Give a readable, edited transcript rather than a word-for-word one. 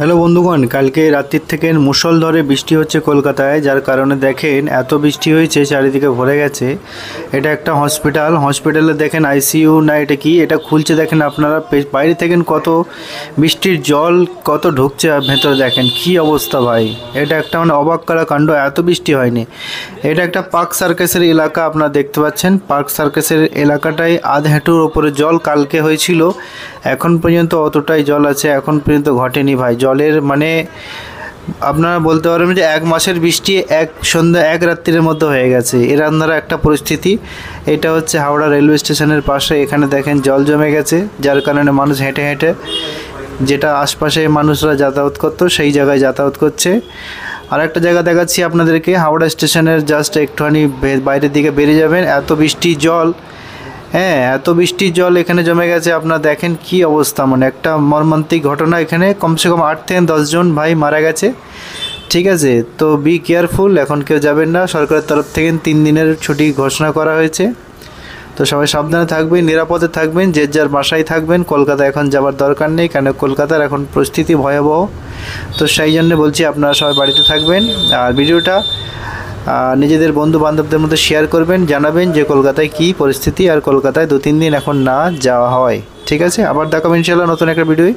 Hello বন্ধুগণ, কালকে রাত্রির থেকে মুষলধারে বৃষ্টি হচ্ছে কলকাতায়, যার কারণে দেখেন এত বৃষ্টি হয়েছে চারিদিকে ভরে গেছে। এটা একটা হসপিটালে দেখেন আইসিইউ না এটা কি, এটা খুলছে দেখেন আপনারা বাইরে থেকে কত বৃষ্টির জল কত ঢুকছে আর ভেতরে দেখেন কি অবস্থা ভাই। এটা একটা মানে অবাক করা কাণ্ড, এত বৃষ্টি হয়নি। এটা একটা পার্ক সার্কাসের এলাকা, আপনারা দেখতে পাচ্ছেন পার্ক সার্কাসের এলাকাটায় আধ হাঁটুর ওপরে জল কালকে হয়েছিল, এখন পর্যন্ত অতটাই জল আছে, এখন পর্যন্ত ঘটেনি ভাই জলের মানে আপনারা বলতে পারবেন যে এক মাসের বৃষ্টি এক সন্ধ্যা এক রাত্রির মধ্যে হয়ে গেছে, এরকম ধরা একটা পরিস্থিতি। এটা হচ্ছে হাওড়া রেলওয়ে স্টেশনের পাশে, এখানে দেখেন জল জমে গেছে, যার কারণে মানুষ হেঁটে হেঁটে যেটা আশপাশে মানুষরা যাতায়াত করতো সেই জায়গায় যাতায়াত করছে। আর একটা জায়গা দেখাচ্ছি আপনাদেরকে, হাওড়া স্টেশনের জাস্ট একটুখানি বাইরের দিকে বেরিয়ে যাবেন, এত বৃষ্টি জল, হ্যাঁ এত বৃষ্টির জল এখানে জমে গেছে। আপনারা দেখেন কি অবস্থা, মানে একটা মর্মান্তিক ঘটনা, এখানে কমসে কম 8 থেকে 10 জন ভাই মারা গেছে। ঠিক আছে, তো বি কেয়ারফুল, এখন কেউ যাবেন না, সরকারের তরফ থেকে 3 দিনের ছুটি ঘোষণা করা হয়েছে। তো সবাই সাবধানে থাকবেন, নিরাপদে থাকবেন, যে যার বাসায় থাকবেন, কলকাতা এখন যাবার দরকার নেই, কেন কলকাতার এখন পরিস্থিতি ভয়াবহ। তো সেই জন্য বলছি আপনারা সবাই বাড়িতে থাকবেন, আর ভিডিওটা নিজেদের বন্ধু বান্ধবদের মধ্যে শেয়ার করবেন, জানাবেন যে কলকাতায় কী পরিস্থিতি, আর কলকাতায় 2-3 দিন এখন না যাওয়া হয়। ঠিক আছে, আবার দেখাবো ইনশাআল্লাহ নতুন একটা ভিডিও।